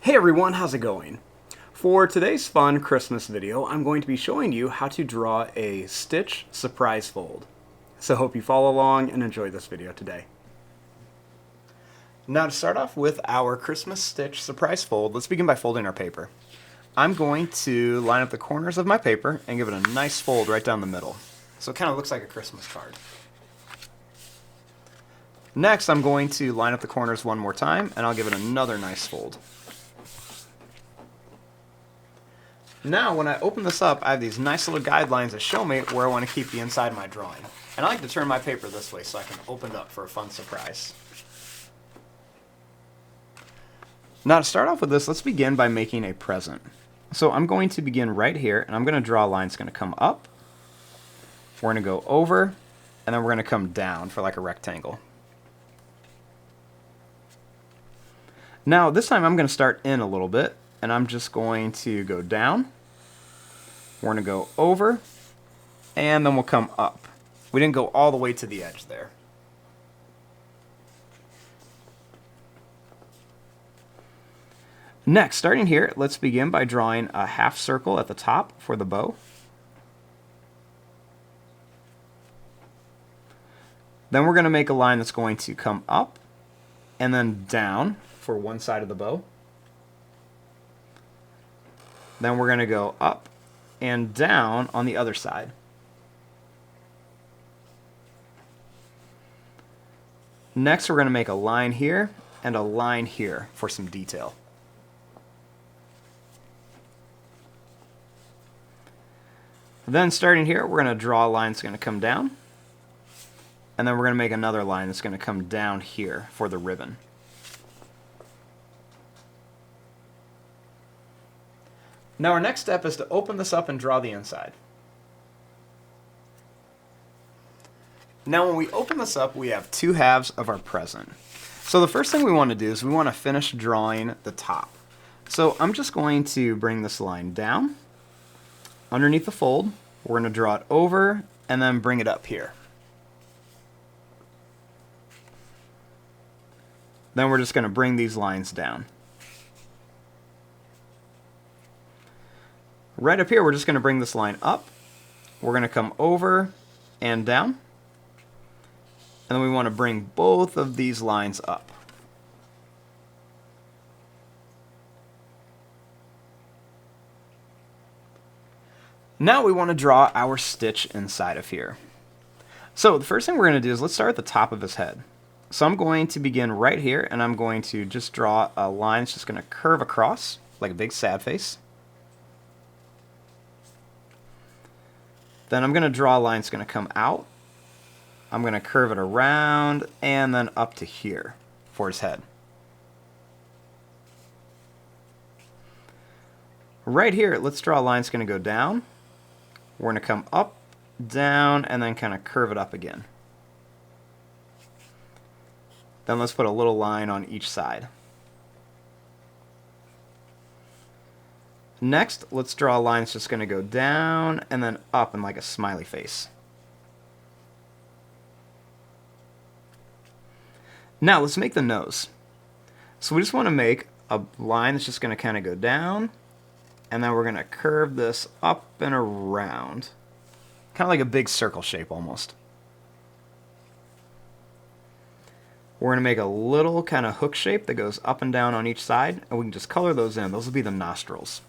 Hey everyone, how's it going? For today's fun Christmas video, I'm going to be showing you how to draw a Stitch surprise fold. So hope you follow along and enjoy this video today. Now to start off with our Christmas Stitch surprise fold, let's begin by folding our paper. I'm going to line up the corners of my paper and give it a nice fold right down the middle. So it kind of looks like a Christmas card. Next, I'm going to line up the corners one more time and I'll give it another nice fold. Now, when I open this up, I have these nice little guidelines that show me where I want to keep the inside of my drawing. And I like to turn my paper this way so I can open it up for a fun surprise. Now, to start off with this, let's begin by making a present. So I'm going to begin right here, and I'm going to draw a line that's going to come up. We're going to go over, and then we're going to come down for like a rectangle. Now, this time I'm going to start in a little bit, and I'm just going to go down. We're going to go over, and then we'll come up. We didn't go all the way to the edge there. Next, starting here, let's begin by drawing a half circle at the top for the bow. Then we're going to make a line that's going to come up and then down for one side of the bow. Then we're going to go up and down on the other side. Next, we're going to make a line here and a line here for some detail. Then starting here, we're going to draw a line that's going to come down. And then we're going to make another line that's going to come down here for the ribbon. Now our next step is to open this up and draw the inside. Now when we open this up, we have two halves of our present. So the first thing we want to do is we want to finish drawing the top. So I'm just going to bring this line down underneath the fold. We're going to draw it over and then bring it up here. Then we're just going to bring these lines down. Right up here, we're just going to bring this line up. We're going to come over and down. And then we want to bring both of these lines up. Now we want to draw our Stitch inside of here. So the first thing we're going to do is let's start at the top of his head. So I'm going to begin right here, and I'm going to just draw a line that's just going to curve across like a big sad face. Then I'm going to draw a line that's going to come out. I'm going to curve it around and then up to here for his head. Right here, let's draw a line that's going to go down. We're going to come up, down, and then kind of curve it up again. Then let's put a little line on each side. Next, let's draw a line that's just going to go down and then up in like a smiley face. Now let's make the nose. So we just want to make a line that's just going to kind of go down, and then we're going to curve this up and around. Kind of like a big circle shape almost. We're going to make a little kind of hook shape that goes up and down on each side, and we can just color those in. Those will be the nostrils.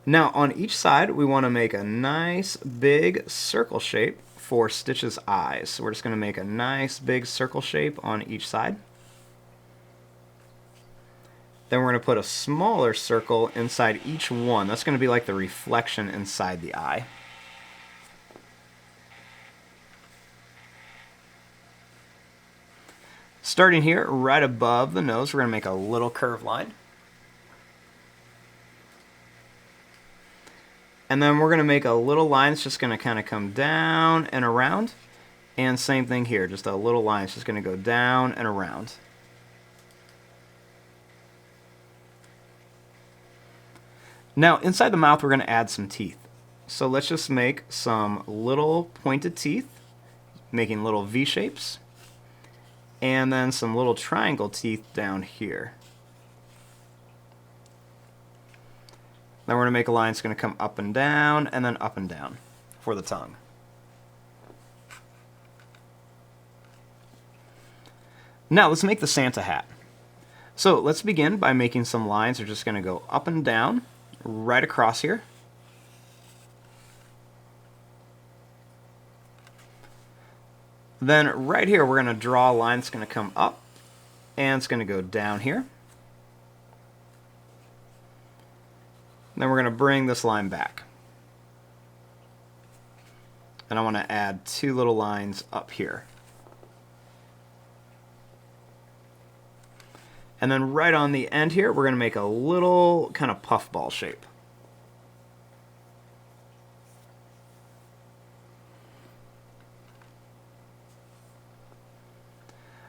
Now on each side, we want to make a nice big circle shape for Stitch's eyes. So we're just going to make a nice big circle shape on each side. Then we're going to put a smaller circle inside each one. That's going to be like the reflection inside the eye. Starting here, right above the nose, we're going to make a little curved line. And then we're going to make a little line that's just going to kind of come down and around. And same thing here, just a little line that's just going to go down and around. Now, inside the mouth, we're going to add some teeth. So let's just make some little pointed teeth, making little V shapes. and then some little triangle teeth down here. Then we're going to make a line that's going to come up and down, and then up and down for the tongue. Now let's make the Santa hat. So let's begin by making some lines. We're just going to go up and down, right across here. Then right here we're going to draw a line that's going to come up, and it's going to go down here. Then we're going to bring this line back. And I want to add two little lines up here. And then right on the end here, we're going to make a little kind of puffball shape.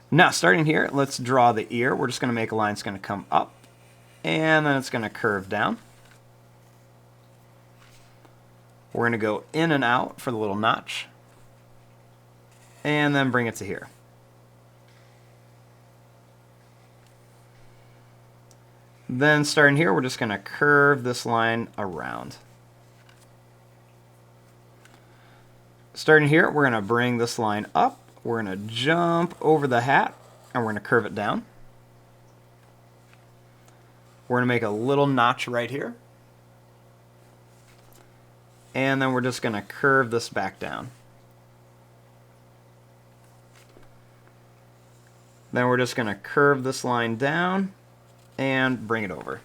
Now, starting here, let's draw the ear. We're just going to make a line that's going to come up, and then it's going to curve down. We're going to go in and out for the little notch, and then bring it to here. Then starting here, we're just going to curve this line around. Starting here, we're going to bring this line up. We're going to jump over the hat, and we're going to curve it down. We're going to make a little notch right here. And then we're just going to curve this back down. Then we're just going to curve this line down and bring it over.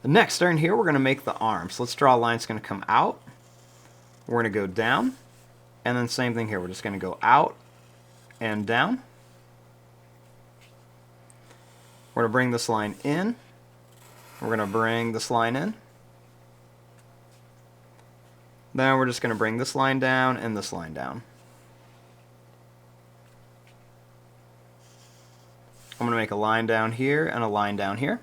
Next, starting here, we're going to make the arms. So let's draw a line that's going to come out. We're going to go down, and then same thing here. We're just going to go out and down. We're going to bring this line in. We're going to bring this line in. Then we're just going to bring this line down and this line down. I'm going to make a line down here and a line down here.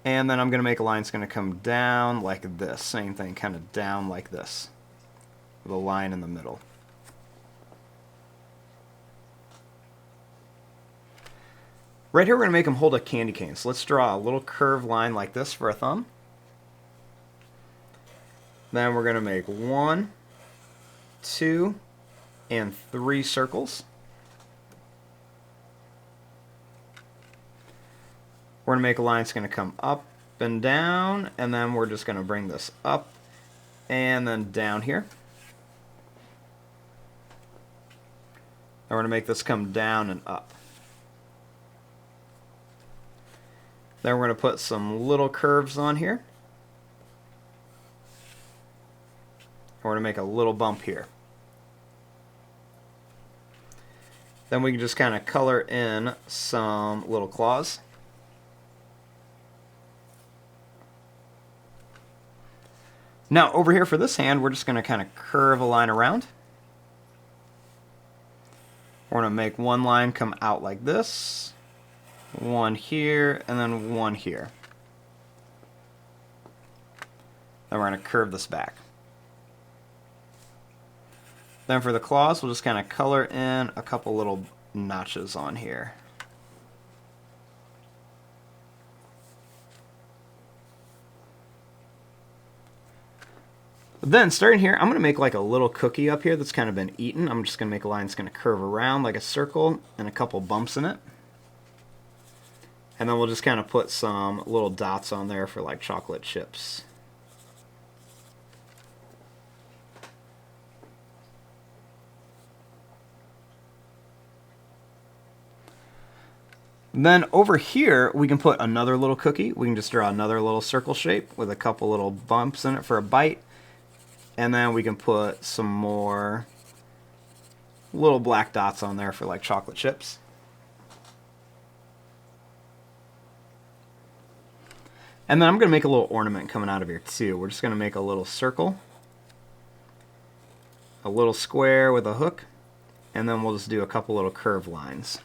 And then I'm going to make a line that's going to come down like this. Same thing, kind of down like this, with a line in the middle. Right here we're going to make him hold a candy cane. So let's draw a little curved line like this for a thumb. Then we're going to make 1, 2, and 3 circles. We're going to make a line that's going to come up and down, and then we're just going to bring this up and then down here. And we're going to make this come down and up. Then we're going to put some little curves on here. We're going to make a little bump here. Then we can just kind of color in some little claws. Now over here for this hand, we're just going to kind of curve a line around. We're going to make one line come out like this, one here, and then one here. Then we're going to curve this back. Then for the claws, we'll just kind of color in a couple little notches on here. Then starting here, I'm going to make like a little cookie up here that's kind of been eaten. I'm just going to make a line that's going to curve around like a circle and a couple bumps in it. And then we'll just kind of put some little dots on there for like chocolate chips. Then over here, we can put another little cookie. We can just draw another little circle shape with a couple little bumps in it for a bite. And then we can put some more little black dots on there for like chocolate chips. And then I'm going to make a little ornament coming out of here too. We're just going to make a little circle, a little square with a hook, and then we'll just do a couple little curved lines.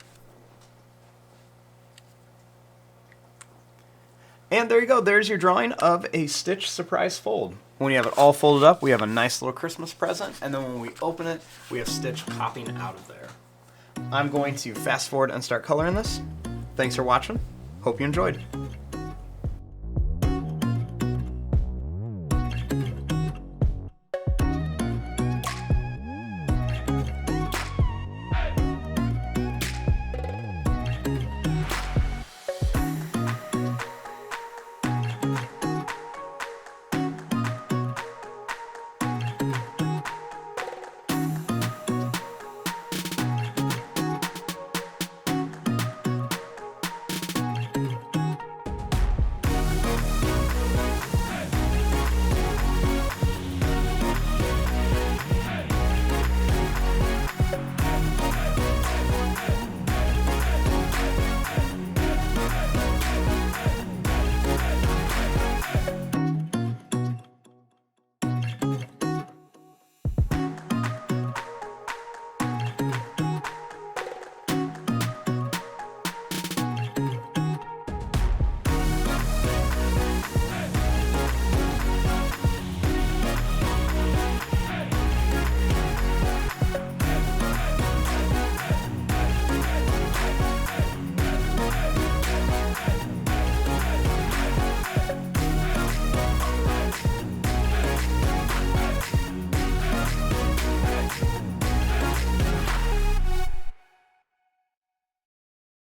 And there you go, there's your drawing of a Stitch surprise fold. When you have it all folded up, we have a nice little Christmas present, and then when we open it, we have Stitch popping out of there. I'm going to fast forward and start coloring this. Thanks for watching. Hope you enjoyed.